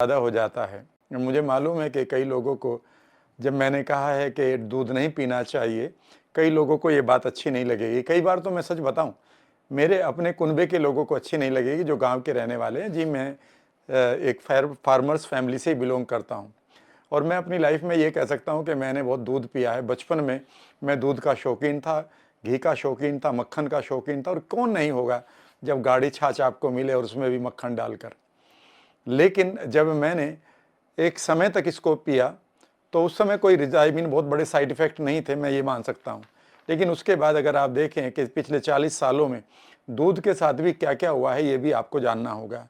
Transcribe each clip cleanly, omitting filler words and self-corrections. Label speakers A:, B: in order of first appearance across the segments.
A: ज़्यादा हो जाता है। मुझे मालूम है कि कई लोगों को जब मैंने कहा है कि दूध नहीं पीना चाहिए, कई लोगों को ये बात अच्छी नहीं लगेगी। कई बार तो मैं सच बताऊँ, मेरे अपने कुनबे के लोगों को अच्छी नहीं लगेगी जो गाँव के रहने वाले हैं। जी, मैं एक फार्मर्स फैमिली से ही बिलॉन्ग करता हूँ और मैं अपनी लाइफ में ये कह सकता हूँ कि मैंने बहुत दूध पिया है। बचपन में मैं दूध का शौकीन था, घी का शौकीन था, मक्खन का शौकीन था और कौन नहीं होगा जब गाढ़ी छाछ आपको मिले और उसमें भी मक्खन डालकर। लेकिन जब मैंने एक समय तक इसको पिया, तो उस समय कोई बहुत बड़े साइड इफ़ेक्ट नहीं थे, मैं ये मान सकता हूँ। लेकिन उसके बाद अगर आप देखें कि पिछले 40 सालों में दूध के साथ भी क्या-क्या हुआ है, ये भी आपको जानना होगा।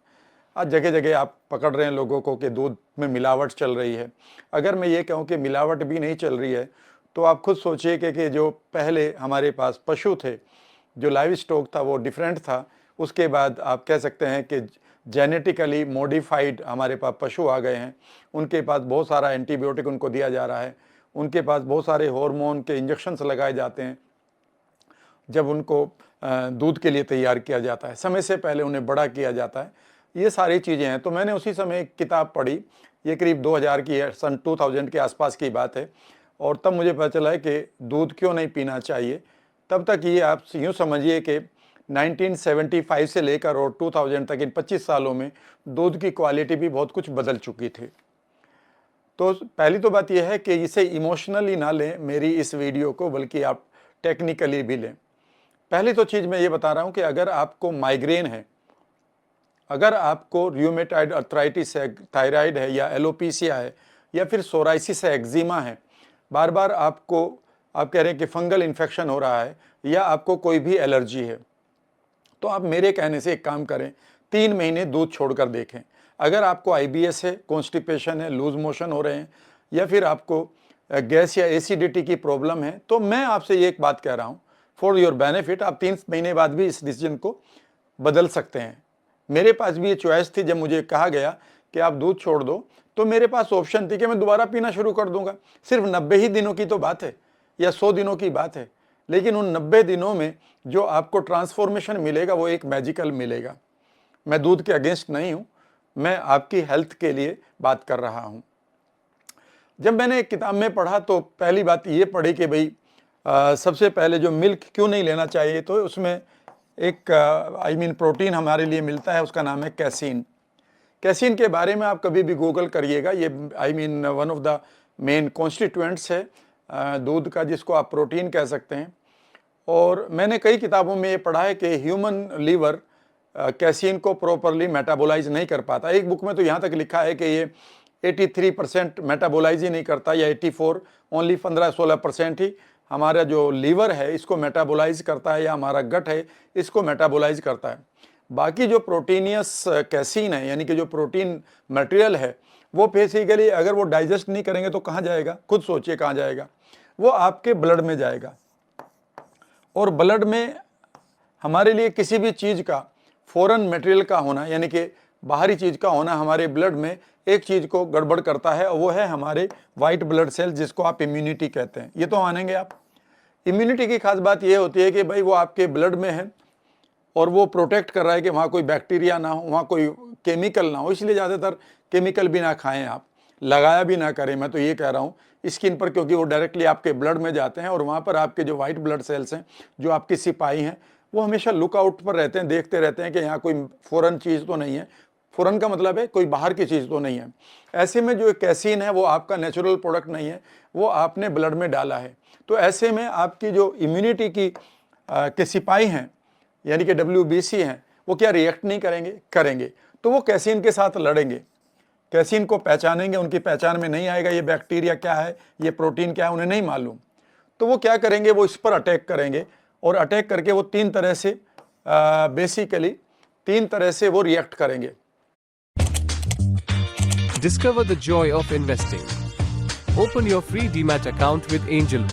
A: आज जगह-जगह आप पकड़ रहे हैं लोगों को कि दूध में मिलावट चल रही है। अगर मैं ये कहूँ कि मिलावट भी नहीं चल रही है, तो आप खुद सोचिए कि जो पहले हमारे पास पशु थे, जो लाइव स्टॉक था वो डिफरेंट था। उसके बाद आप कह सकते हैं कि जेनेटिकली मॉडिफाइड हमारे पास पशु आ गए हैं। उनके पास बहुत सारा एंटीबायोटिक उनको दिया जा रहा है। उनके पास बहुत सारे हार्मोन के इंजेक्शंस लगाए जाते हैं। जब उनको दूध के लिए तैयार किया जाता है, समय से पहले उन्हें बड़ा किया जाता है। ये सारी चीज़ें हैं। तो मैंने उसी समय एक किताब पढ़ी, ये करीब 2000 की है, सन 2000 के आसपास की बात है और तब मुझे पता चला है कि दूध क्यों नहीं पीना चाहिए। तब तक ये आप यूँ समझिए कि 1975 से लेकर और 2000 तक इन 25 सालों में दूध की क्वालिटी भी बहुत कुछ बदल चुकी थी। तो पहली तो बात यह है कि इसे इमोशनली ना लें मेरी इस वीडियो को, बल्कि आप टेक्निकली भी लें। पहली तो चीज़ मैं ये बता रहा हूँ कि अगर आपको माइग्रेन है, अगर आपको रूमेटॉइड अर्थराइटिस है, थायराइड है या एलोपेशिया है या फिर सोराइसिस है, एक्जिमा है, बार-बार आपको आप कह रहे हैं कि फंगल इन्फेक्शन हो रहा है या आपको कोई भी एलर्जी है, तो आप मेरे कहने से एक काम करें, 3 महीने दूध छोड़कर देखें। अगर आपको आईबीएस है, कॉन्स्टिपेशन है, लूज़ मोशन हो रहे हैं या फिर आपको गैस या एसिडिटी की प्रॉब्लम है, तो मैं आपसे ये एक बात कह रहा हूँ, फॉर योर बेनिफिट आप 3 महीने बाद भी इस डिसीजन को बदल सकते हैं। मेरे पास भी ये चॉइस थी, जब मुझे कहा गया कि आप दूध छोड़ दो, तो मेरे पास ऑप्शन थी कि मैं दोबारा पीना शुरू कर दूँगा। सिर्फ 90 ही दिनों की तो बात है या 100 दिनों की बात है। लेकिन उन 90 दिनों में जो आपको ट्रांसफॉर्मेशन मिलेगा वो एक मैजिकल मिलेगा। मैं दूध के अगेंस्ट नहीं हूँ, मैं आपकी हेल्थ के लिए बात कर रहा हूँ। जब मैंने एक किताब में पढ़ा तो पहली बात ये पढ़ी कि भई सबसे पहले जो मिल्क क्यों नहीं लेना चाहिए, तो उसमें एक प्रोटीन हमारे लिए मिलता है, उसका नाम है कैसीन। कैसीन के बारे में आप कभी भी गूगल करिएगा, ये one of the main constituents है दूध का, जिसको आप प्रोटीन कह सकते हैं। और मैंने कई किताबों में ये पढ़ा है कि ह्यूमन लीवर कैसीन को प्रॉपरली मेटाबोलाइज नहीं कर पाता। एक बुक में तो यहाँ तक लिखा है कि ये 83% मेटाबोलाइज ही नहीं करता या 84, ओनली 15-16% ही हमारा जो लीवर है इसको मेटाबोलाइज करता है या हमारा गट है इसको मेटाबोलाइज करता है। बाकी जो प्रोटीनियस कैसीन है, यानी कि जो प्रोटीन मटेरियल है, वो बेसिकली अगर वो डाइजेस्ट नहीं करेंगे तो कहाँ जाएगा? खुद सोचिए कहाँ जाएगा? वो आपके ब्लड में जाएगा। और ब्लड में हमारे लिए किसी भी चीज़ का फॉरेन मटेरियल का होना, यानी कि बाहरी चीज़ का होना, हमारे ब्लड में एक चीज़ को गड़बड़ करता है और वो है हमारे वाइट ब्लड सेल, जिसको आप इम्यूनिटी कहते हैं। ये तो मानेंगे आप। इम्यूनिटी की खास बात ये होती है कि भाई वो आपके ब्लड में है और वो प्रोटेक्ट कर रहा है कि वहाँ कोई बैक्टीरिया ना हो, वहाँ कोई केमिकल ना हो। इसलिए ज़्यादातर केमिकल भी ना खाएं, आप लगाया भी ना करें। मैं तो ये कह रहा हूँ स्किन पर, क्योंकि वो डायरेक्टली आपके ब्लड में जाते हैं और वहाँ पर आपके जो वाइट ब्लड सेल्स हैं, जो आपके सिपाही हैं, वो हमेशा लुकआउट पर रहते हैं, देखते रहते हैं कि यहाँ कोई फॉरेन चीज़ तो नहीं है। फॉरेन का मतलब है कोई बाहर की चीज़ तो नहीं है। ऐसे में जो कैसीन है वो आपका नेचुरल प्रोडक्ट नहीं है, वो आपने ब्लड में डाला है। तो ऐसे में आपकी जो इम्यूनिटी की के सिपाही हैं, यानी कि WBC हैं, वो क्या रिएक्ट नहीं करेंगे? करेंगे। तो वो कैसीन के साथ लड़ेंगे, कैसीन को पहचानेंगे। उनकी पहचान में नहीं आएगा ये बैक्टीरिया क्या है, ये प्रोटीन क्या है, उन्हें नहीं मालूम। तो वो क्या करेंगे? वो इस पर अटैक करेंगे और अटैक करके वो 3 तरह से बेसिकली 3 तरह से वो रिएक्ट करेंगे।
B: Discover the joy of investing. Open your free Demat account with Angel.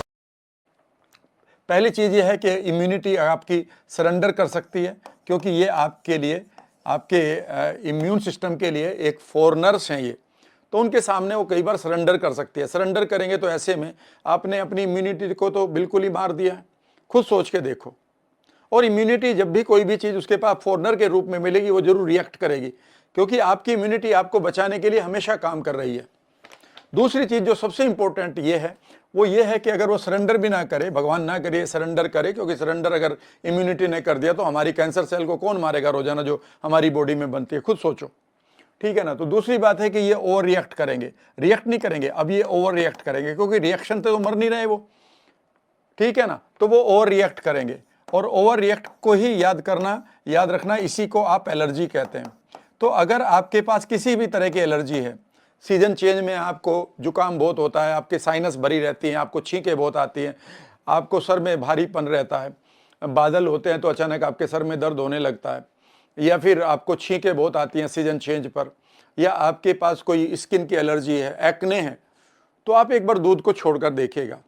A: पहली चीज़ ये है कि इम्यूनिटी आपकी सरेंडर कर सकती है, क्योंकि ये आपके लिए, आपके इम्यून सिस्टम के लिए एक फॉरेनर्स हैं ये, तो उनके सामने वो कई बार सरेंडर कर सकती है। सरेंडर करेंगे तो ऐसे में आपने अपनी इम्यूनिटी को तो बिल्कुल ही मार दिया है। खुद सोच के देखो। और इम्यूनिटी जब भी कोई भी चीज़ उसके पास फॉरेनर के रूप में मिलेगी, वो जरूर रिएक्ट करेगी। क्योंकि आपकी इम्यूनिटी आपको बचाने के लिए हमेशा काम कर रही है। दूसरी चीज़ जो सबसे इंपॉर्टेंट ये है, वो ये है कि अगर वो सरेंडर भी ना करे, भगवान ना करे सरेंडर करे, क्योंकि सरेंडर अगर इम्यूनिटी ने कर दिया तो हमारी कैंसर सेल को कौन मारेगा रोजाना जो हमारी बॉडी में बनती है, खुद सोचो, ठीक है ना। तो दूसरी बात है कि ये ओवर रिएक्ट करेंगे, रिएक्ट नहीं करेंगे, अब ये ओवर रिएक्ट करेंगे, क्योंकि रिएक्शन तो मर नहीं रहे वो, ठीक है ना। तो वो ओवर रिएक्ट करेंगे, और ओवर रिएक्ट को ही याद रखना, इसी को आप एलर्जी कहते हैं। तो अगर आपके पास किसी भी तरह की एलर्जी है, सीजन चेंज में आपको जुकाम बहुत होता है, आपके साइनस भरी रहती हैं, आपको छींकें बहुत आती हैं, आपको सर में भारीपन रहता है, बादल होते हैं तो अचानक आपके सर में दर्द होने लगता है, या फिर आपको छींकें बहुत आती हैं सीजन चेंज पर, या आपके पास कोई स्किन की एलर्जी है, एक्ने है, तो आप एक बार दूध को छोड़कर देखिएगा।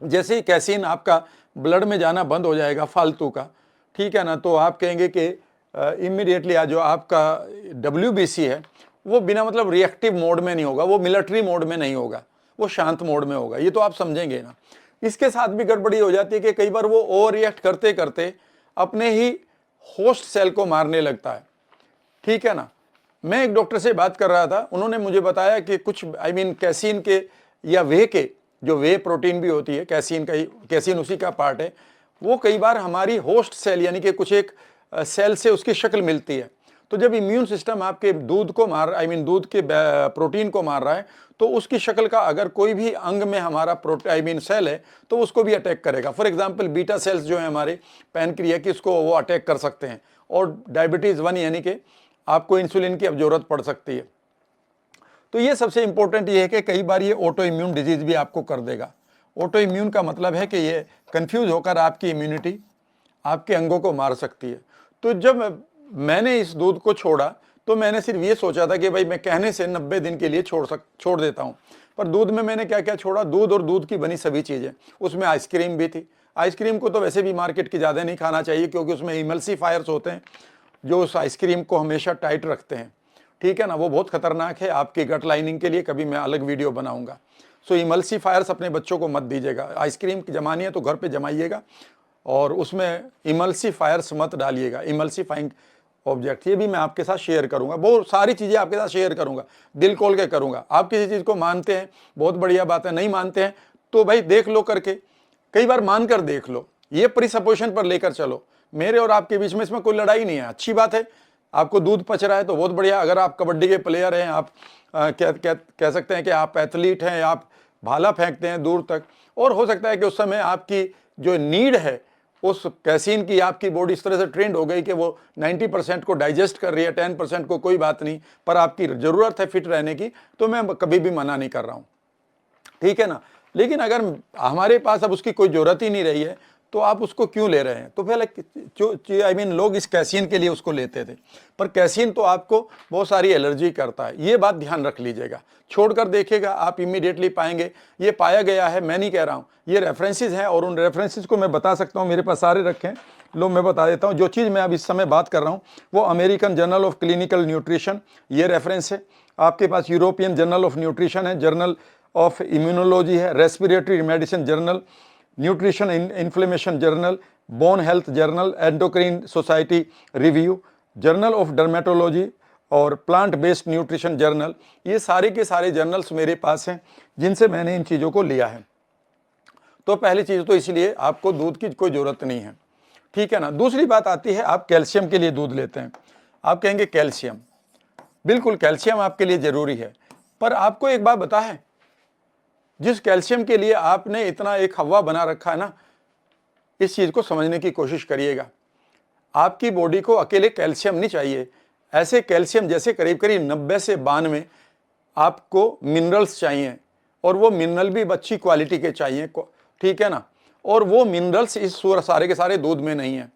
A: जैसे ही कैसीन आपका ब्लड में जाना बंद हो जाएगा फालतू का, ठीक है ना, तो आप कहेंगे कि इमीडिएटली जो आपका WBC है वो बिना मतलब रिएक्टिव मोड में नहीं होगा, वो मिलिट्री मोड में नहीं होगा, वो शांत मोड में होगा। ये तो आप समझेंगे ना। इसके साथ भी गड़बड़ी हो जाती है कि कई बार वो ओवर रिएक्ट करते करते अपने ही होस्ट सेल को मारने लगता है, ठीक है ना। मैं एक डॉक्टर से बात कर रहा था, उन्होंने मुझे बताया कि कुछ कैसीन के या वे के, जो वे प्रोटीन भी होती है, कैसीन उसी का पार्ट है, वो कई बार हमारी होस्ट सेल यानी कि कुछ एक सेल से उसकी शक्ल मिलती है। तो जब इम्यून सिस्टम आपके दूध को दूध के प्रोटीन को मार रहा है, तो उसकी शक्ल का अगर कोई भी अंग में हमारा सेल है तो उसको भी अटैक करेगा। फॉर एग्जांपल बीटा सेल्स जो है हमारे पैनक्रिया उसको वो अटैक कर सकते हैं, और डायबिटीज़ 1 यानी कि आपको इंसुलिन की अब जरूरत पड़ सकती है। तो ये सबसे इंपॉर्टेंट ये है कि कई बार ये ऑटो इम्यून डिजीज भी आपको कर देगा। ऑटो इम्यून का मतलब है कि ये कंफ्यूज होकर आपकी इम्यूनिटी आपके अंगों को मार सकती है। तो जब मैंने इस दूध को छोड़ा तो मैंने सिर्फ ये सोचा था कि भाई मैं कहने से 90 दिन के लिए छोड़ देता हूँ, पर दूध में मैंने क्या क्या छोड़ा, दूध और दूध की बनी सभी चीज़ें, उसमें आइसक्रीम भी थी। आइसक्रीम को तो वैसे भी मार्केट की ज़्यादा नहीं खाना चाहिए, क्योंकि उसमें इमल्सीफायर्स होते हैं जो उस आइसक्रीम को हमेशा टाइट रखते हैं, ठीक है ना। वो बहुत खतरनाक है आपकी गट लाइनिंग के लिए, कभी मैं अलग वीडियो बनाऊंगा। सो इमल्सीफायर्स अपने बच्चों को मत दीजिएगा, आइसक्रीम की जमानी है तो घर पे जमाइएगा, और उसमें इमल्सीफायर्स मत डालिएगा, इमल्सीफाइंग ऑब्जेक्ट। ये भी मैं आपके साथ शेयर करूंगा, बहुत सारी चीज़ें आपके साथ शेयर करूंगा, दिल खोल के करूंगा। आप किसी चीज़ को मानते हैं बहुत बढ़िया बात है, नहीं मानते हैं तो भाई देख लो करके, कई बार मानकर देख लो, ये प्रीसपोजिशन पर लेकर चलो। मेरे और आपके बीच में इसमें कोई लड़ाई नहीं है, अच्छी बात है। आपको दूध पच रहा है तो बहुत बढ़िया। अगर आप कबड्डी के प्लेयर हैं, आप कह सकते हैं कि आप एथलीट हैं, आप भाला फेंकते हैं दूर तक, और हो सकता है कि उस समय आपकी जो नीड है उस कैसीन की, आपकी बॉडी इस तरह से ट्रेंड हो गई कि वो 90% को डाइजेस्ट कर रही है, 10% को कोई बात नहीं, पर आपकी ज़रूरत है फिट रहने की, तो मैं कभी भी मना नहीं कर रहा हूँ, ठीक है ना। लेकिन अगर हमारे पास अब उसकी कोई ज़रूरत ही नहीं रही है तो आप उसको क्यों ले रहे हैं। तो पहले लोग इस कैसीन के लिए उसको लेते थे, पर कैसीन तो आपको बहुत सारी एलर्जी करता है, ये बात ध्यान रख लीजिएगा। छोड़कर देखिएगा, आप इमीडिएटली पाएंगे। ये पाया गया है, मैं नहीं कह रहा हूँ, ये रेफरेंसेस हैं, और उन रेफरेंसेस को मैं बता सकता हूँ, मेरे पास सारे रखे हैं। लो मैं बता देता हूँ, जो चीज़ मैं अब इस समय बात कर रहा हूँ वो American journal of clinical nutrition, ये रेफरेंस है। आपके पास यूरोपियन जर्नल ऑफ न्यूट्रिशन है, जर्नल ऑफ इम्यूनोलॉजी है, respiratory medicine journal, nutrition inflammation journal, bone health journal, endocrine society review, journal of dermatology और प्लांट बेस्ड न्यूट्रिशन जर्नल। ये सारे के सारे जर्नल्स मेरे पास हैं जिनसे मैंने इन चीज़ों को लिया है। तो पहली चीज़ तो इसलिए आपको दूध की कोई ज़रूरत नहीं है, ठीक है ना। दूसरी बात आती है, आप कैल्शियम के लिए दूध लेते हैं। आप कहेंगे कैल्शियम, बिल्कुल कैल्शियम आपके लिए ज़रूरी है, पर आपको एक बात बता है, जिस कैल्शियम के लिए आपने इतना एक हवा बना रखा है ना, इस चीज़ को समझने की कोशिश करिएगा। आपकी बॉडी को अकेले कैल्शियम नहीं चाहिए, ऐसे कैल्शियम जैसे करीब करीब 90 से 92 आपको मिनरल्स चाहिए, और वो मिनरल भी अच्छी क्वालिटी के चाहिए, ठीक है ना। और वो मिनरल्स इस सारे के सारे दूध में नहीं है।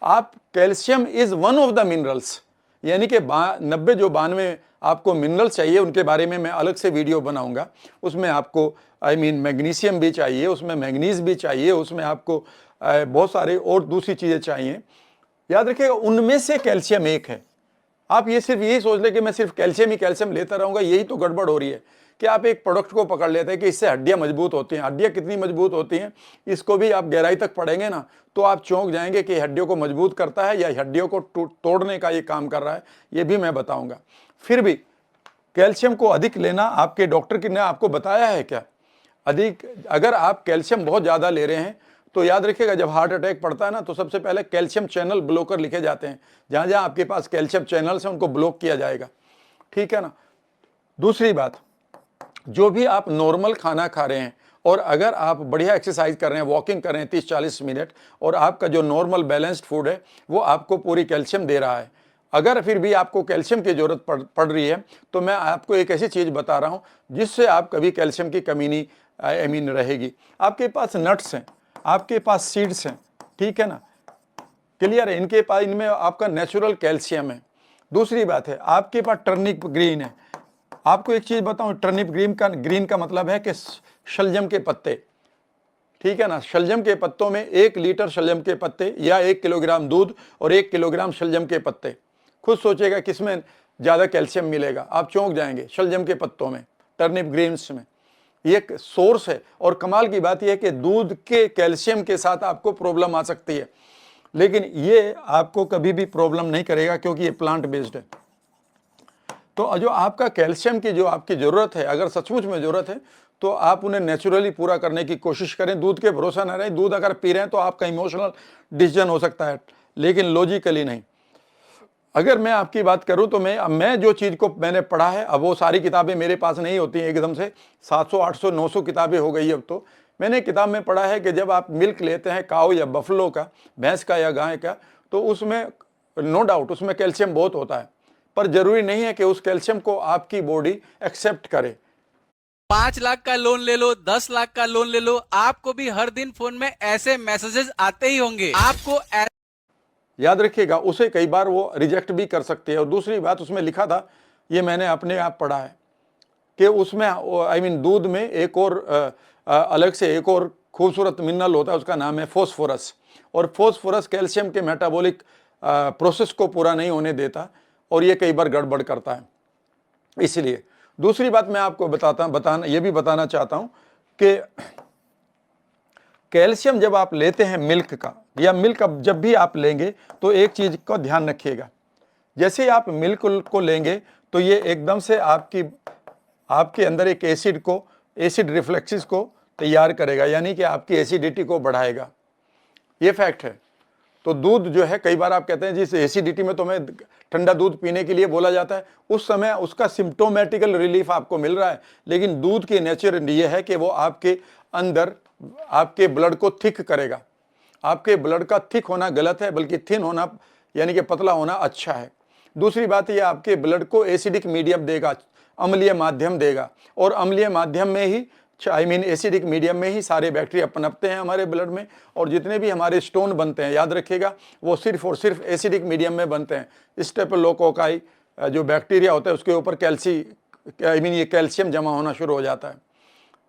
A: आप calcium is one of the minerals, यानी कि 90 जो 92 आपको मिनरल्स चाहिए, उनके बारे में मैं अलग से वीडियो बनाऊंगा। उसमें आपको मैग्नीशियम भी चाहिए, उसमें मैग्नीज भी चाहिए, उसमें आपको बहुत सारे और दूसरी चीज़ें चाहिए। याद रखिएगा, उनमें से कैल्शियम एक है। आप ये सिर्फ यही सोच ले कि मैं सिर्फ कैल्शियम ही कैल्शियम लेता रहूँगा, यही तो गड़बड़ हो रही है। कि आप एक प्रोडक्ट को पकड़ लेते हैं कि इससे हड्डियां मजबूत होती हैं। हड्डियां कितनी मजबूत होती हैं इसको भी आप गहराई तक पढ़ेंगे ना तो आप चौंक जाएंगे कि हड्डियों को मजबूत करता है या हड्डियों को तोड़ने का ये काम कर रहा है, ये भी मैं बताऊंगा। फिर भी कैल्शियम को अधिक लेना आपके डॉक्टर ने आपको बताया है क्या? अधिक अगर आप कैल्शियम बहुत ज़्यादा ले रहे हैं तो याद रखिएगा, जब हार्ट अटैक पड़ता है ना तो सबसे पहले कैल्शियम चैनल ब्लॉकर लिखे जाते हैं। जहाँ जहाँ आपके पास कैल्शियम चैनल्स हैं उनको ब्लॉक किया जाएगा, ठीक है ना। दूसरी बात, जो भी आप नॉर्मल खाना खा रहे हैं और अगर आप बढ़िया एक्सरसाइज कर रहे हैं, वॉकिंग कर रहे हैं 30-40 मिनट, और आपका जो नॉर्मल बैलेंस्ड फूड है वो आपको पूरी कैल्शियम दे रहा है, अगर फिर भी आपको कैल्शियम की जरूरत पड़ रही है तो मैं आपको एक ऐसी चीज़ बता रहा हूँ जिससे आप कभी कैल्शियम की कमी नहीं रहेगी। आपके पास नट्स हैं, आपके पास सीड्स हैं, ठीक है ना, क्लियर है, इनके पास इनमें आपका नेचुरल कैल्शियम है। दूसरी बात है आपके पास टर्निप ग्रीन है। आपको एक चीज़ बताऊं, टर्निप ग्रीन का मतलब है कि शलजम के पत्ते, ठीक है ना। शलजम के पत्तों में 1 लीटर शलजम के पत्ते या 1 किलोग्राम दूध और 1 किलोग्राम शलजम के पत्ते, खुद सोचेगा किसमें ज़्यादा कैल्शियम मिलेगा, आप चौंक जाएंगे। शलजम के पत्तों में, टर्निप ग्रीन्स में, ये एक सोर्स है। और कमाल की बात यह है कि दूध के कैल्शियम के साथ आपको प्रॉब्लम आ सकती है, लेकिन ये आपको कभी भी प्रॉब्लम नहीं करेगा क्योंकि ये प्लांट बेस्ड है। तो जो आपका कैल्शियम की जो आपकी ज़रूरत है, अगर सचमुच में ज़रूरत है तो आप उन्हें नेचुरली पूरा करने की कोशिश करें। दूध के भरोसा ना रहें। दूध अगर पी रहे हैं तो आपका इमोशनल डिसीजन हो सकता है, लेकिन लॉजिकली नहीं। अगर मैं आपकी बात करूं तो मैं जो चीज़ को मैंने पढ़ा है, अब वो सारी किताबें मेरे पास नहीं होती हैं एकदम से, 700 800 900 किताबें हो गई अब तो। मैंने किताब में पढ़ा है कि जब आप मिल्क लेते हैं काऊ या बफलो का, भैंस का या गाय का, तो उसमें नो डाउट उसमें कैल्शियम बहुत होता है, पर जरूरी नहीं है कि उस कैल्शियम को आपकी बॉडी एक्सेप्ट करे।
C: 5 लाख का लोन ले लो, 10 लाख का लोन ले लो, आपको भी हर दिन फोन में ऐसे मैसेजेस आते ही होंगे। आपको
A: याद रखिएगा, उसे कई बार वो रिजेक्ट भी कर सकते हैं। और दूसरी बात, उसमें लिखा था, ये मैंने अपने आप पढ़ा है कि उसमें दूध में एक और अलग से एक और खूबसूरत मिनरल होता है, उसका नाम है फॉस्फोरस। और फॉस्फोरस कैल्शियम के मेटाबॉलिक प्रोसेस को पूरा नहीं होने देता और ये कई बार गड़बड़ करता है। इसलिए दूसरी बात मैं आपको ये भी बताना चाहता हूं कि कैल्शियम जब आप लेते हैं मिल्क का, या मिल्क जब भी आप लेंगे तो एक चीज का ध्यान रखिएगा, जैसे आप मिल्क को लेंगे तो ये एकदम से आपके अंदर एक एसिड रिफ्लेक्सिस को तैयार करेगा, यानी कि आपकी एसिडिटी को बढ़ाएगा। ये फैक्ट है। तो दूध जो है, कई बार आप कहते हैं जिस एसिडिटी में तुम्हें ठंडा दूध पीने के लिए बोला जाता है, उस समय उसका सिम्टोमेटिकल रिलीफ आपको मिल रहा है, लेकिन दूध की नेचर ये है कि वो आपके अंदर आपके ब्लड को थिक करेगा। आपके ब्लड का थिक होना गलत है, बल्कि थिन होना यानी कि पतला होना अच्छा है। दूसरी बात ये आपके ब्लड को एसिडिक मीडियम देगा, अम्लीय माध्यम देगा, और अम्लीय माध्यम में ही एसिडिक मीडियम में ही सारे बैक्टीरिया पनपते हैं हमारे ब्लड में, और जितने भी हमारे स्टोन बनते हैं, याद रखिएगा, वो सिर्फ और सिर्फ एसिडिक मीडियम में बनते हैं। स्टेफिलोकोकाई जो बैक्टीरिया होता है उसके ऊपर ये कैल्शियम जमा होना शुरू हो जाता है।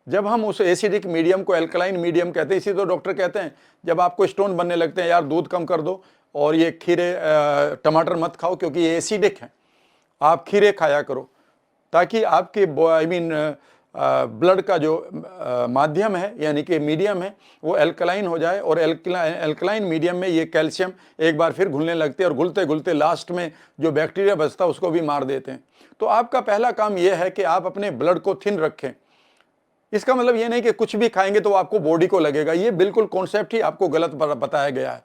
A: जब हम उस एसिडिक मीडियम को एल्कलाइन मीडियम कहते हैं, इसी तो डॉक्टर कहते हैं जब आपको स्टोन बनने लगते हैं, यार दूध कम कर दो और ये खीरे टमाटर मत खाओ क्योंकि ये एसिडिक हैं, आप खीरे खाया करो, ताकि आपके ब्लड का जो माध्यम है यानी कि मीडियम है वो एल्कलाइन हो जाए, और एल्कलाइन मीडियम में ये कैल्शियम एक बार फिर घुलने लगते हैं, और घुलते घुलते लास्ट में जो बैक्टीरिया बचता है उसको भी मार देते हैं। तो आपका पहला काम यह है कि आप अपने ब्लड को थिन रखें। इसका मतलब ये नहीं कि कुछ भी खाएंगे तो आपको बॉडी को लगेगा, ये बिल्कुल कॉन्सेप्ट ही आपको गलत बताया गया है।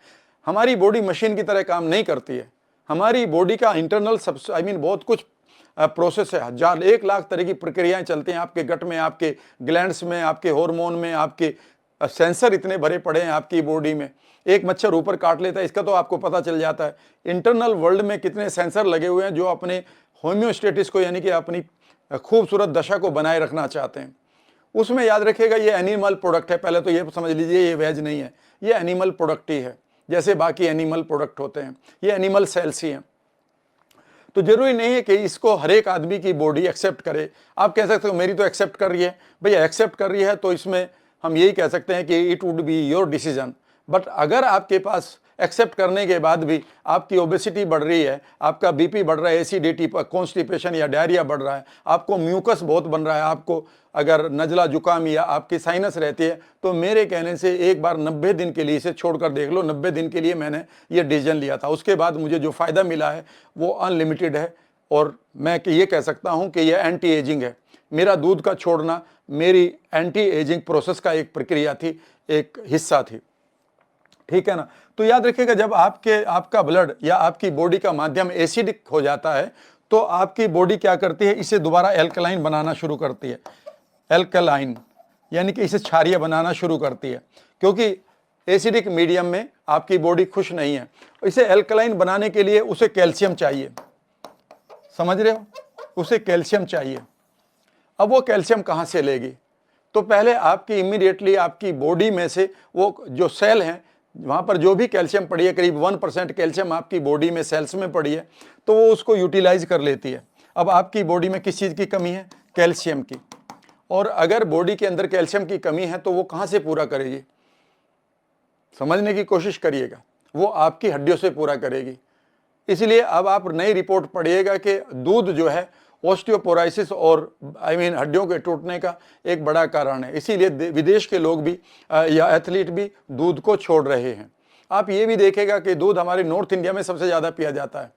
A: हमारी बॉडी मशीन की तरह काम नहीं करती है। हमारी बॉडी का इंटरनल बहुत कुछ प्रोसेस है, 1 लाख तरह की प्रक्रियाएं चलती हैं आपके गट में, आपके ग्लैंड्स में, आपके हार्मोन में, आपके सेंसर इतने भरे पड़े हैं आपकी बॉडी में। एक मच्छर ऊपर काट लेता है, इसका तो आपको पता चल जाता है। इंटरनल वर्ल्ड में कितने सेंसर लगे हुए हैं जो अपने होम्योस्टेटिस को यानी कि अपनी खूबसूरत दशा को बनाए रखना चाहते हैं। उसमें याद रखिएगा ये एनिमल प्रोडक्ट है, पहले तो ये समझ लीजिए ये वेज नहीं है, ये एनिमल प्रोडक्ट ही है, जैसे बाकी एनिमल प्रोडक्ट होते हैं, ये एनिमल सेल्स ही हैं। तो जरूरी नहीं है कि इसको हर एक आदमी की बॉडी एक्सेप्ट करे। आप कह सकते हो मेरी तो एक्सेप्ट कर रही है, भैया एक्सेप्ट कर रही है तो इसमें हम यही कह सकते हैं कि it would be your decision. But अगर आपके पास एक्सेप्ट करने के बाद भी आपकी ओबेसिटी बढ़ रही है, आपका बीपी बढ़ रहा है, एसिडिटी पर कॉन्स्टिपेशन या डायरिया बढ़ रहा है, आपको म्यूकस बहुत बन रहा है, आपको अगर नज़ला जुकाम या आपकी साइनस रहती है, तो मेरे कहने से एक बार 90 दिन के लिए इसे छोड़कर देख लो। 90 दिन के लिए मैंने ये डिसीजन लिया था, उसके बाद मुझे जो फ़ायदा मिला है वो अनलिमिटेड है। और मैं ये कह सकता हूँ कि यह एंटी एजिंग है। मेरा दूध का छोड़ना मेरी एंटी एजिंग प्रोसेस का एक प्रक्रिया थी, एक हिस्सा थी। ठीक है ना। तो याद रखिएगा, जब आपका ब्लड या आपकी बॉडी का माध्यम एसिडिक हो जाता है तो आपकी बॉडी क्या करती है, इसे दोबारा एल्कलाइन बनाना शुरू करती है। एल्कलाइन यानी कि इसे क्षारीय बनाना शुरू करती है, क्योंकि एसिडिक मीडियम में आपकी बॉडी खुश नहीं है। इसे एल्कलाइन बनाने के लिए उसे कैल्शियम चाहिए, समझ रहे हो, उसे कैल्शियम चाहिए। अब वो कैल्शियम कहाँ से लेगी? तो पहले आपकी इमीडिएटली आपकी बॉडी में से वो जो सेल हैं, वहाँ पर जो भी कैल्शियम पड़ी है, करीब 1% कैल्शियम आपकी बॉडी में सेल्स में पड़ी है, तो वो उसको यूटिलाइज कर लेती है। अब आपकी बॉडी में किस चीज़ की कमी है? कैल्शियम की। और अगर बॉडी के अंदर कैल्शियम की कमी है तो वो कहाँ से पूरा करेगी? समझने की कोशिश करिएगा, वो आपकी हड्डियों से पूरा करेगी। इसलिए अब आप नई रिपोर्ट पढ़िएगा कि दूध जो है ऑस्टियोपोरोसिस और हड्डियों के टूटने का एक बड़ा कारण है। इसीलिए विदेश के लोग भी या एथलीट भी दूध को छोड़ रहे हैं। आप ये भी देखेगा कि दूध हमारे नॉर्थ इंडिया में सबसे ज़्यादा पिया जाता है,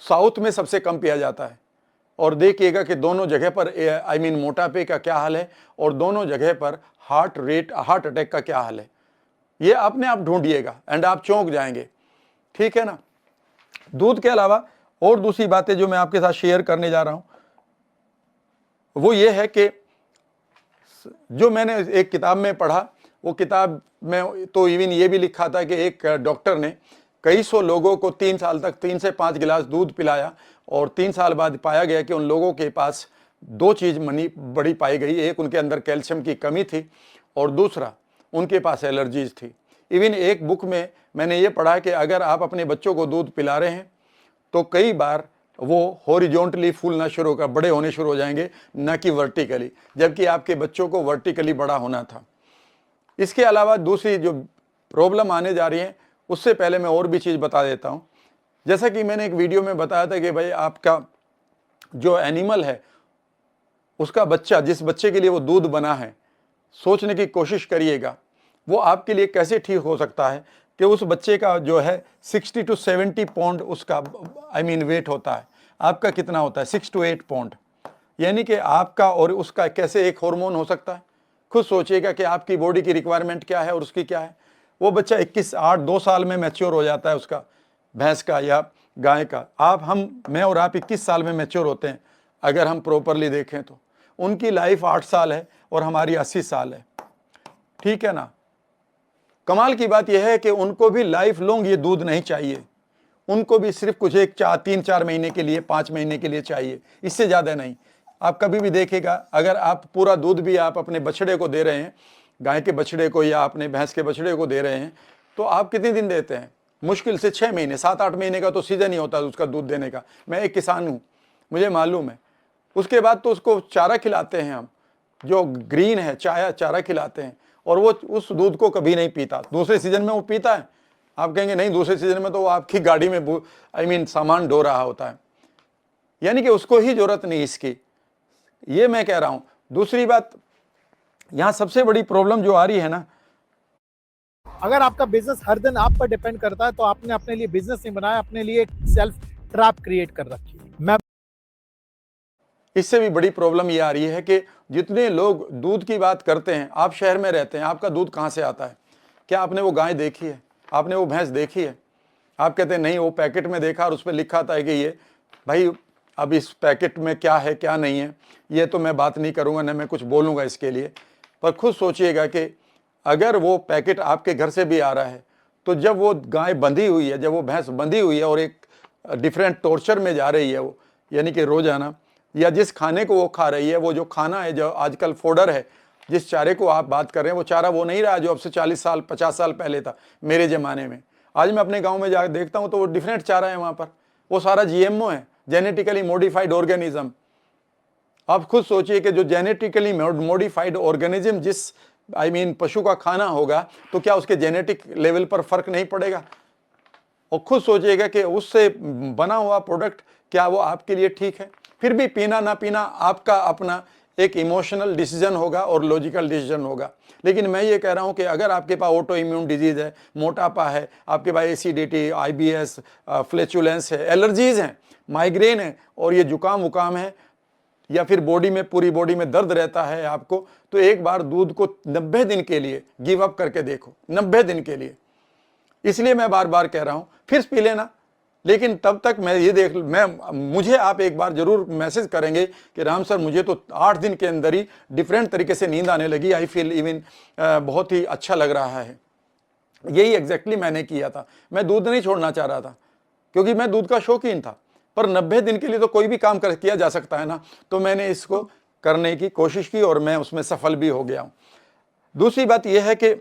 A: साउथ में सबसे कम पिया जाता है। और देखिएगा कि दोनों जगह पर मोटापे का क्या हाल है और दोनों जगह पर हार्ट अटैक का क्या हाल है, ये अपने आप ढूंढिएगा एंड आप चौंक जाएंगे। ठीक है ना। दूध के अलावा और दूसरी बातें जो मैं आपके साथ शेयर करने जा रहा हूं वो ये है कि जो मैंने एक किताब में पढ़ा, वो किताब में तो इवन ये भी लिखा था कि एक डॉक्टर ने कई सौ लोगों को 3 साल तक 3 से 5 गिलास दूध पिलाया और 3 साल बाद पाया गया कि उन लोगों के पास 2 चीज़ बड़ी पाई गई। एक, उनके अंदर कैल्शियम की कमी थी और दूसरा, उनके पास एलर्जीज थी। इवन एक बुक में मैंने ये पढ़ा कि अगर आप अपने बच्चों को दूध पिला रहे हैं तो कई बार वो हॉरिजॉन्टली फूलना शुरू कर बड़े होने शुरू हो जाएंगे, न कि वर्टिकली, जबकि आपके बच्चों को वर्टिकली बड़ा होना था। इसके अलावा दूसरी जो प्रॉब्लम आने जा रही है, उससे पहले मैं और भी चीज़ बता देता हूँ। जैसा कि मैंने एक वीडियो में बताया था कि भाई आपका जो एनिमल है उसका बच्चा, जिस बच्चे के लिए वो दूध बना है, सोचने की कोशिश करिएगा वो आपके लिए कैसे ठीक हो सकता है कि उस बच्चे का जो है 60 to 70 पाउंड उसका वेट होता है। आपका कितना होता है? 6 to 8 पाउंड। यानी कि आपका और उसका कैसे एक हार्मोन हो सकता है? खुद सोचिएगा कि आपकी बॉडी की रिक्वायरमेंट क्या है और उसकी क्या है। वो बच्चा 2 साल में मैच्योर हो जाता है, उसका भैंस का या गाय का। मैं और आप 21 साल में मैच्योर होते हैं अगर हम प्रॉपरली देखें तो। उनकी लाइफ 8 साल है और हमारी 80 साल है। ठीक है ना। कमाल की बात यह है कि उनको भी लाइफ लॉन्ग ये दूध नहीं चाहिए, उनको भी सिर्फ कुछ 3-4 महीने के लिए, 5 महीने के लिए चाहिए, इससे ज़्यादा नहीं। आप कभी भी देखेगा, अगर आप पूरा दूध भी आप अपने बछड़े को दे रहे हैं, गाय के बछड़े को या अपने भैंस के बछड़े को दे रहे हैं, तो आप कितने दिन देते हैं? मुश्किल से 6 महीने, 7-8 महीने का तो सीजन ही होता है उसका दूध देने का। मैं एक किसान हूँ, मुझे मालूम है। उसके बाद तो उसको चारा खिलाते हैं हम, जो ग्रीन है चारा खिलाते हैं, और वो उस दूध को कभी नहीं पीता। दूसरे सीजन में वो पीता है। आप कहेंगे नहीं, दूसरे सीजन में तो वो आपकी गाड़ी में सामान ढो रहा होता है, यानी कि उसको ही जरूरत नहीं इसकी। ये मैं कह रहा हूं। दूसरी बात, यहां सबसे बड़ी प्रॉब्लम जो आ रही है ना,
D: अगर आपका बिजनेस हर दिन आप पर डिपेंड करता है तो आपने अपने लिए बिजनेस नहीं बनाया, अपने लिए एक सेल्फ ट्रैप क्रिएट कर रखी है। मैं
A: इससे भी बड़ी प्रॉब्लम ये आ रही है कि जितने लोग दूध की बात करते हैं, आप शहर में रहते हैं, आपका दूध कहाँ से आता है? क्या आपने वो गाय देखी है? आपने वो भैंस देखी है? आप कहते हैं नहीं, वो पैकेट में देखा और उस पर लिखा था कि ये, भाई अब इस पैकेट में क्या है क्या नहीं है ये तो मैं बात नहीं करूँगा, ना मैं कुछ बोलूँगा इसके लिए। पर खुद सोचिएगा कि अगर वो पैकेट आपके घर से भी आ रहा है, तो जब वो गाय बंधी हुई है, जब वो भैंस बंधी हुई है और एक डिफरेंट टॉर्चर में जा रही है वो, यानी कि रोजाना, या जिस खाने को वो खा रही है, वो जो खाना है, जो आजकल फोडर है, जिस चारे को आप बात कर रहे हैं, वो चारा वो नहीं रहा जो अब से 40 साल 50 साल पहले था मेरे ज़माने में। आज मैं अपने गांव में जाकर देखता हूं तो वो डिफरेंट चारा है वहाँ पर, वो सारा जीएमओ है, जेनेटिकली मॉडिफाइड ऑर्गेनिज्म। आप खुद सोचिए कि जो जेनेटिकली मॉडिफाइड ऑर्गेनिज्म जिस पशु का खाना होगा तो क्या उसके जेनेटिक लेवल पर फर्क नहीं पड़ेगा? और खुद सोचिएगा कि उससे बना हुआ प्रोडक्ट क्या वो आपके लिए ठीक है? फिर भी पीना ना पीना आपका अपना एक इमोशनल डिसीजन होगा और लॉजिकल डिसीजन होगा। लेकिन मैं ये कह रहा हूँ कि अगर आपके पास ऑटो इम्यून डिजीज़ है, मोटापा है, आपके पास एसिडिटी, IBS, फ्लैचुलेंस है, एलर्जीज़ हैं, माइग्रेन है और ये जुकाम वुकाम है, या फिर बॉडी में पूरी बॉडी में दर्द रहता है आपको, तो एक बार दूध को 90 दिन के लिए गिव अप करके देखो, 90 दिन के लिए। इसलिए मैं बार बार कह रहा हूं, फिर पी लेना, लेकिन तब तक मुझे आप एक बार जरूर मैसेज करेंगे कि राम सर मुझे तो 8 दिन के अंदर ही डिफरेंट तरीके से नींद आने लगी, आई फील इवन बहुत ही अच्छा लग रहा है। यही एग्जैक्टली मैंने किया था। मैं दूध नहीं छोड़ना चाह रहा था क्योंकि मैं दूध का शौकीन था, पर 90 दिन के लिए तो कोई भी काम किया जा सकता है ना, तो मैंने इसको करने की कोशिश की और मैं उसमें सफल भी हो गया हूं। दूसरी बात यह है कि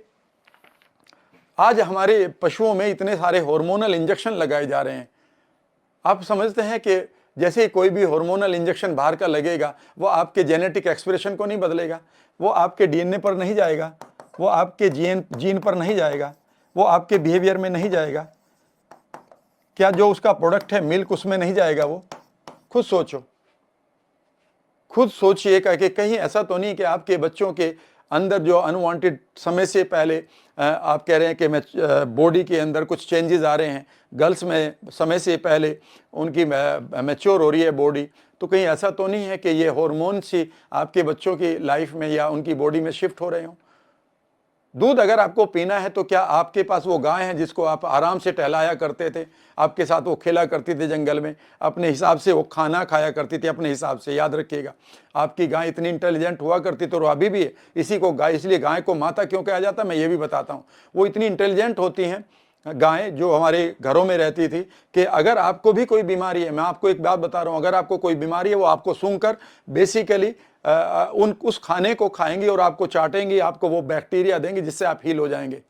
A: आज हमारे पशुओं में इतने सारे हार्मोनल इंजेक्शन लगाए जा रहे हैं। आप समझते हैं कि जैसे ही कोई भी हार्मोनल इंजेक्शन बाहर का लगेगा वो आपके जेनेटिक एक्सप्रेशन को नहीं बदलेगा, वो आपके DNA पर नहीं जाएगा, वो आपके जीन पर नहीं जाएगा, वो आपके बिहेवियर में नहीं जाएगा। क्या जो उसका प्रोडक्ट है मिल्क उसमें नहीं जाएगा? वो खुद सोचो, खुद सोचिएगा कि कहीं ऐसा तो नहीं कि आपके बच्चों के अंदर जो अनवांटेड समय से पहले आप कह रहे हैं कि बॉडी के अंदर कुछ चेंजेस आ रहे हैं, गर्ल्स में समय से पहले उनकी मैच्योर हो रही है बॉडी, तो कहीं ऐसा तो नहीं है कि ये हार्मोन्स ही आपके बच्चों की लाइफ में या उनकी बॉडी में शिफ्ट हो रहे हों? दूध अगर आपको पीना है तो क्या आपके पास वो गाय है जिसको आप आराम से टहलाया करते थे, आपके साथ वो खेला करती थी जंगल में, अपने हिसाब से वो खाना खाया करती थी अपने हिसाब से? याद रखिएगा, आपकी गाय इतनी इंटेलिजेंट हुआ करती तो अभी भी है। इसी को गाय, इसलिए गाय को माता क्यों कहा जाता है मैं ये भी बताता हूँ। वो इतनी इंटेलिजेंट होती हैं गायें जो हमारे घरों में रहती थी कि अगर आपको भी कोई बीमारी है, मैं आपको एक बात बता रहा हूँ, अगर आपको कोई बीमारी है वो आपको सूंघकर बेसिकली उस खाने को खाएंगी और आपको चाटेंगी, आपको वो बैक्टीरिया देंगी जिससे आप हील हो जाएंगे।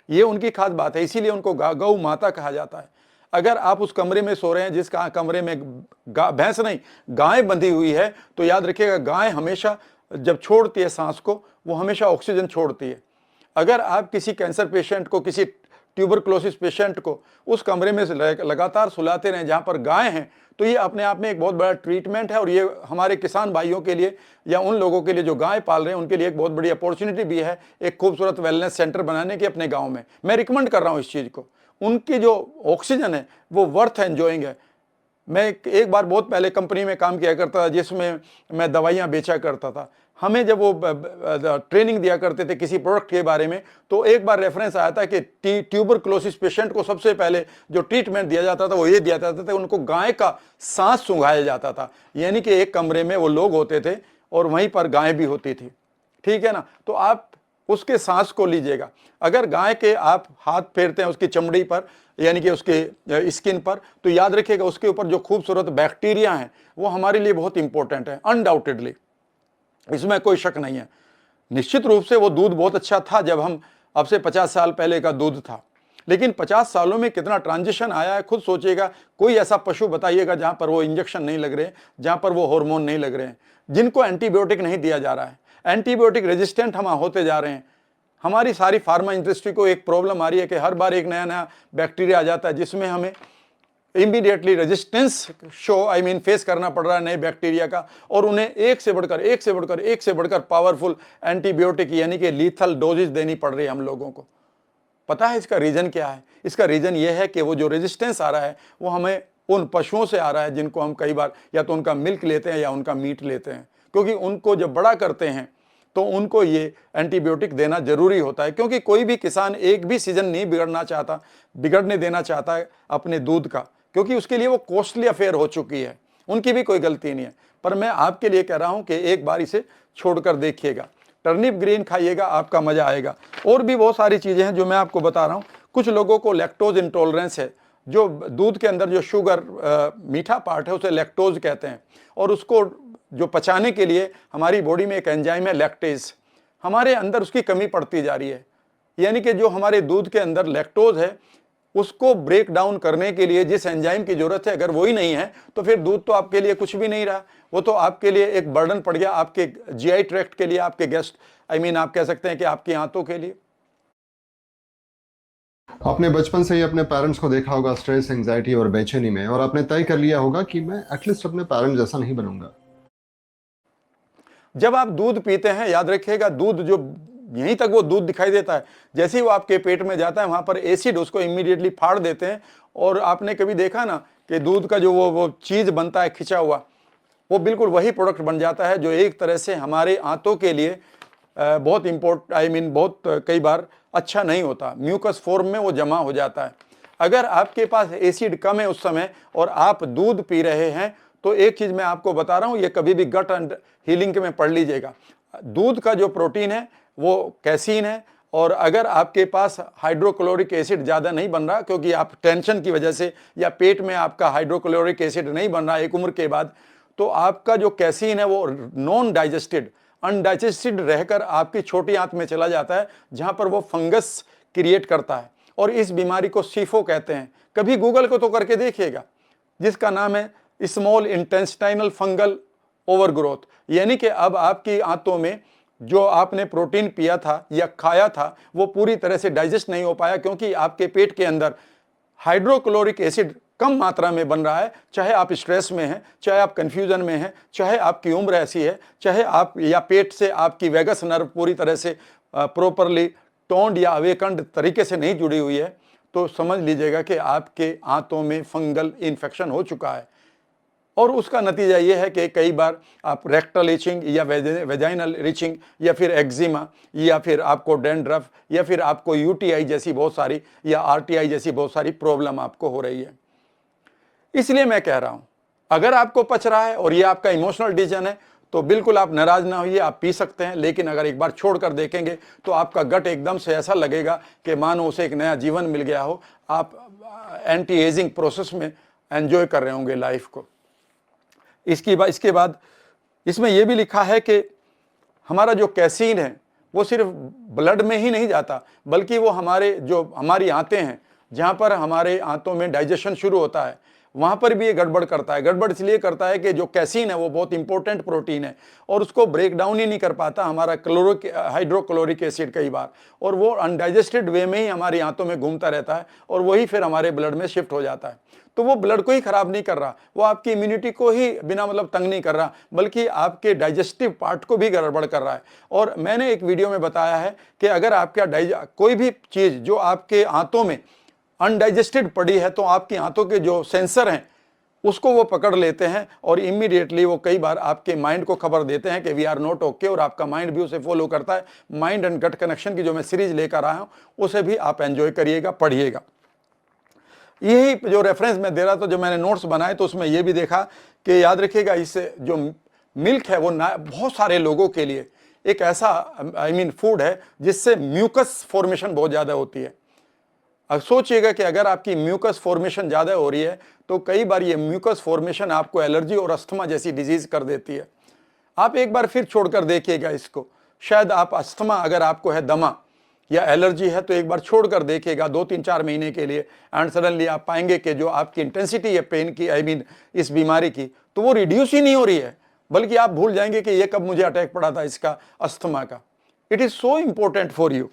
A: ये उनकी खास बात है, इसीलिए उनको गौ माता कहा जाता है। अगर आप उस कमरे में सो रहे हैं जिस कमरे में भैंस नहीं गाय बंधी हुई है, तो याद रखिएगा गाय हमेशा जब छोड़ती है सांस को वो हमेशा ऑक्सीजन छोड़ती है। अगर आप किसी कैंसर पेशेंट को, किसी ट्यूबरक्लोसिस पेशेंट को उस कमरे में लगातार सुलाते रहें जहां पर गाय हैं, तो ये अपने आप में एक बहुत बड़ा ट्रीटमेंट है और ये हमारे किसान भाइयों के लिए या उन लोगों के लिए जो गाय पाल रहे हैं उनके लिए एक बहुत बड़ी अपॉर्चुनिटी भी है एक खूबसूरत वेलनेस सेंटर बनाने की अपने गांव में। मैं रिकमेंड कर रहा हूं इस चीज़ को। उनकी जो ऑक्सीजन है वो वर्थ एंजॉइंग है। मैं एक बार बहुत पहले कंपनी में काम किया करता था जिसमें मैं दवाइयाँ बेचा करता था। हमें जब वो ट्रेनिंग दिया करते थे किसी प्रोडक्ट के बारे में, तो एक बार रेफरेंस आया था कि ट्यूबरक्लोसिस पेशेंट को सबसे पहले जो ट्रीटमेंट दिया जाता था वो ये दिया जाता था, उनको गाय का सांस सूंघाया जाता था। यानी कि एक कमरे में वो लोग होते थे और वहीं पर गाय भी होती थी, ठीक है ना। तो आप उसके सांस को लीजिएगा। अगर गाय के आप हाथ फेरते हैं उसकी चमड़ी पर, यानी कि उसके स्किन पर, तो याद रखिएगा उसके ऊपर जो खूबसूरत बैक्टीरिया हैं वो हमारे लिए बहुत इंपॉर्टेंट है, अनडाउटेडली, इसमें कोई शक नहीं है। निश्चित रूप से वो दूध बहुत अच्छा था जब हम, अब से 50 साल पहले का दूध था, लेकिन 50 सालों में कितना ट्रांजिशन आया है खुद सोचिएगा। कोई ऐसा पशु बताइएगा जहां पर वो इंजेक्शन नहीं लग रहे, जहां पर वो हार्मोन नहीं लग रहे हैं, जिनको एंटीबायोटिक नहीं दिया जा रहा है। एंटीबायोटिक रेजिस्टेंट हम होते जा रहे हैं। हमारी सारी फार्मा इंडस्ट्री को एक प्रॉब्लम आ रही है कि हर बार एक नया नया बैक्टीरिया आ जाता है जिसमें हमें इमीडिएटली रेजिस्टेंस फेस करना पड़ रहा है नए बैक्टीरिया का, और उन्हें एक से बढ़कर पावरफुल एंटीबायोटिक यानी कि लीथल डोजेज देनी पड़ रही है हम लोगों को। पता है इसका रीजन क्या है? इसका रीजन यह है कि वो जो रेजिस्टेंस आ रहा है वो हमें उन पशुओं से आ रहा है जिनको हम कई बार या तो उनका मिल्क लेते हैं या उनका मीट लेते हैं, क्योंकि उनको जब बड़ा करते हैं तो उनको ये एंटीबायोटिक देना जरूरी होता है, क्योंकि कोई भी किसान एक भी सीजन नहीं बिगड़ने देना चाहता है अपने दूध का, क्योंकि उसके लिए वो कॉस्टली अफेयर हो चुकी है। उनकी भी कोई गलती नहीं है, पर मैं आपके लिए कह रहा हूं कि एक बार इसे छोड़कर देखिएगा। टर्निप ग्रीन खाइएगा, आपका मजा आएगा। और भी बहुत सारी चीजें हैं जो मैं आपको बता रहा हूं। कुछ लोगों को लैक्टोज इंटॉलरेंस है, जो दूध के अंदर जो शुगर मीठा पार्ट है उसे लैक्टोज कहते हैं, और उसको जो पचाने के लिए हमारी बॉडी में एक एंजाइम है लैक्टेज, हमारे अंदर उसकी कमी पड़ती जा रही है। यानी कि जो हमारे दूध के अंदर लैक्टोज है उसको ब्रेक डाउन करने के लिए जिस एंजाइम की जरूरत है, अगर वही नहीं है तो फिर दूध तो आपके लिए कुछ भी नहीं रहा, वो तो आपके लिए एक बर्डन पड़ गया, आपके जीआई ट्रैक्ट के लिए, आपके गेस्ट आप कह सकते हैं कि आपकी आंतों के लिए।
E: आपने बचपन से ही अपने पेरेंट्स को देखा होगा स्ट्रेस, एंजाइटी और बेचैनी में, और आपने तय कर लिया होगा कि मैं एटलीस्ट अपने पेरेंट्स जैसा नहीं बनूंगा।
A: जब आप दूध पीते हैं, याद रखिएगा, दूध जो यहीं तक वो दूध दिखाई देता है, जैसे ही वो आपके पेट में जाता है वहां पर एसिड उसको इमीडिएटली फाड़ देते हैं। और आपने कभी देखा ना कि दूध का जो वो चीज बनता है खिंचा हुआ, वो बिल्कुल वही प्रोडक्ट बन जाता है जो एक तरह से हमारे आंतों के लिए बहुत बहुत कई बार अच्छा नहीं होता। म्यूकस फॉर्म में वो जमा हो जाता है। अगर आपके पास एसिड कम है उस समय और आप दूध पी रहे हैं, तो एक चीज मैं आपको बता रहा हूं, ये कभी भी गट एंड हीलिंग में पढ़ लीजिएगा। दूध का जो प्रोटीन है वो कैसीन है, और अगर आपके पास हाइड्रोक्लोरिक एसिड ज़्यादा नहीं बन रहा, क्योंकि आप टेंशन की वजह से या पेट में आपका हाइड्रोक्लोरिक एसिड नहीं बन रहा एक उम्र के बाद, तो आपका जो कैसीन है वो नॉन डाइजेस्टेड, अनडाइजेस्टेड रहकर आपकी छोटी आंत में चला जाता है, जहां पर वो फंगस क्रिएट करता है, और इस बीमारी को सीफो कहते हैं। कभी गूगल को तो करके देखिएगा, जिसका नाम है स्मॉल इंटेस्टाइनल फंगल ओवरग्रोथ। यानी कि अब आपकी आंतों में जो आपने प्रोटीन पिया था या खाया था वो पूरी तरह से डाइजेस्ट नहीं हो पाया, क्योंकि आपके पेट के अंदर हाइड्रोक्लोरिक एसिड कम मात्रा में बन रहा है। चाहे आप स्ट्रेस में हैं, चाहे आप कंफ्यूजन में हैं, चाहे आपकी उम्र ऐसी है, चाहे आप या पेट से आपकी वेगस नर्व पूरी तरह से प्रॉपरली टोन्ड या अवेकंड तरीके से नहीं जुड़ी हुई है, तो समझ लीजिएगा कि आपके आंतों में फंगल इन्फेक्शन हो चुका है। और उसका नतीजा ये है कि कई बार आप रेक्टल इचिंग या वेजाइनल इचिंग या फिर एक्जिमा या फिर आपको डैंड्रफ या फिर आपको यूटीआई जैसी बहुत सारी या आरटीआई जैसी बहुत सारी प्रॉब्लम आपको हो रही है। इसलिए मैं कह रहा हूं, अगर आपको पच रहा है और ये आपका इमोशनल डिसीजन है तो बिल्कुल आप नाराज ना होइए, आप पी सकते हैं। लेकिन अगर एक बार छोड़कर देखेंगे तो आपका गट एकदम से ऐसा लगेगा कि मानो उसे एक नया जीवन मिल गया हो। आप एंटी एजिंग प्रोसेस में एंजॉय कर रहे होंगे लाइफ को। इसके बाद इसमें यह भी लिखा है कि हमारा जो कैसीन है वो सिर्फ ब्लड में ही नहीं जाता, बल्कि वो हमारी आंतें हैं, जहां पर हमारे आंतों में डाइजेशन शुरू होता है, वहां पर भी ये गड़बड़ करता है। गड़बड़ इसलिए करता है कि जो कैसीन है वो बहुत इंपॉर्टेंट प्रोटीन है और उसको ब्रेक डाउन ही नहीं कर पाता हमारा हाइड्रोक्लोरिक एसिड कई बार, और वो अनडाइजेस्टेड वे में ही हमारी आंतों में घूमता रहता है और वही फिर हमारे ब्लड में शिफ्ट हो जाता है। तो वो ब्लड को ही खराब नहीं कर रहा, वो आपकी इम्यूनिटी को ही बिना मतलब तंग नहीं कर रहा, बल्कि आपके डाइजेस्टिव पार्ट को भी गड़बड़ कर रहा है। और मैंने एक वीडियो में बताया है कि अगर आपका कोई भी चीज जो आपके आंतों में अनडाइजेस्टेड पड़ी है तो आपकी आंतों के जो सेंसर हैं उसको वो पकड़ लेते हैं और इमीडिएटली वो कई बार आपके माइंड को खबर देते हैं कि वी आर नॉट ओके, और आपका माइंड भी उसे फॉलो करता है। माइंड एंड गट कनेक्शन की जो मैं सीरीज लेकर आया हूं उसे भी आप एंजॉय करिएगा, पढ़िएगा। यही जो रेफरेंस मैं दे रहा था, जो मैंने नोट्स बनाए, तो उसमें यह भी देखा कि याद रखिएगा इससे जो मिल्क है वो बहुत सारे लोगों के लिए एक ऐसा फूड है जिससे म्यूकस फॉर्मेशन बहुत ज़्यादा होती है। अब सोचिएगा कि अगर आपकी म्यूकस फॉर्मेशन ज़्यादा हो रही है तो कई बार ये म्यूकस फॉर्मेशन आपको एलर्जी और अस्थमा जैसी डिजीज कर देती है। आप एक बार फिर छोड़कर देखिएगा इसको, शायद आप अस्थमा अगर आपको है, दमा या एलर्जी है, तो एक बार छोड़कर देखिएगा 2-3-4 महीने के लिए, एंड सडनली आप पाएंगे कि जो आपकी इंटेंसिटी है पेन की, इस बीमारी की, तो वो रिड्यूस ही नहीं हो रही है, बल्कि आप भूल जाएंगे कि ये कब मुझे अटैक पड़ा था इसका, अस्थमा का। It is so important for you.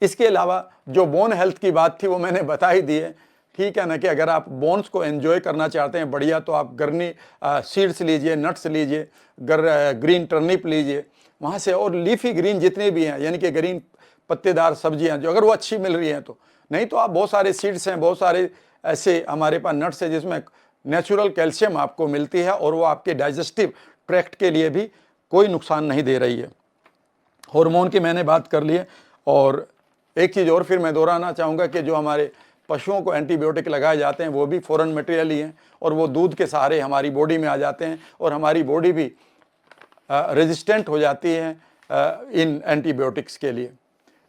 A: इसके अलावा जो बोन हेल्थ की बात थी वो मैंने बता ही दी है, ठीक है ना, कि अगर आप बोन्स को एंजॉय करना चाहते हैं बढ़िया, तो आप गर्नी सीड्स लीजिए, नट्स लीजिए, ग्रीन टर्निप लीजिए वहाँ से, और लीफी ग्रीन जितने भी हैं, यानी कि ग्रीन पत्तेदार सब्जियां जो अगर वो अच्छी मिल रही हैं तो, नहीं तो आप बहुत सारे सीड्स हैं, बहुत सारे ऐसे हमारे पास नट्स है जिसमें नेचुरल कैल्शियम आपको मिलती है और वो आपके डाइजेस्टिव ट्रैक्ट के लिए भी कोई नुकसान नहीं दे रही है। हार्मोन की मैंने बात कर ली है। और एक चीज़ और फिर मैं दोहराना चाहूँगा कि जो हमारे पशुओं को एंटीबायोटिक लगाए जाते हैं वो भी फॉरेन मटेरियल ही हैं, और वो दूध के सहारे हमारी बॉडी में आ जाते हैं और हमारी बॉडी भी रेजिस्टेंट हो जाती है इन एंटीबायोटिक्स के लिए।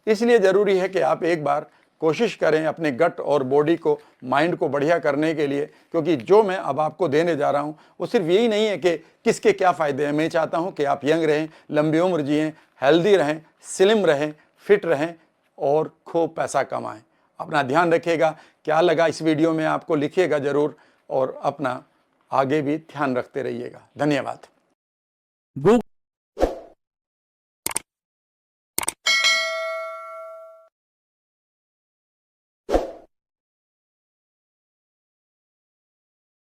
A: इसलिए ज़रूरी है कि आप एक बार कोशिश करें अपने गट और बॉडी को, माइंड को बढ़िया करने के लिए, क्योंकि जो मैं अब आपको देने जा रहा हूँ वो सिर्फ यही नहीं है कि किसके क्या फ़ायदे हैं। मैं चाहता हूँ कि आप यंग रहें, लंबी उम्र जिएँ, हेल्दी रहें, स्लिम रहें, फिट रहें और खूब पैसा कमाएं। अपना ध्यान रखिएगा। क्या लगा इस वीडियो में आपको लिखिएगा ज़रूर, और अपना आगे भी ध्यान रखते रहिएगा। धन्यवाद।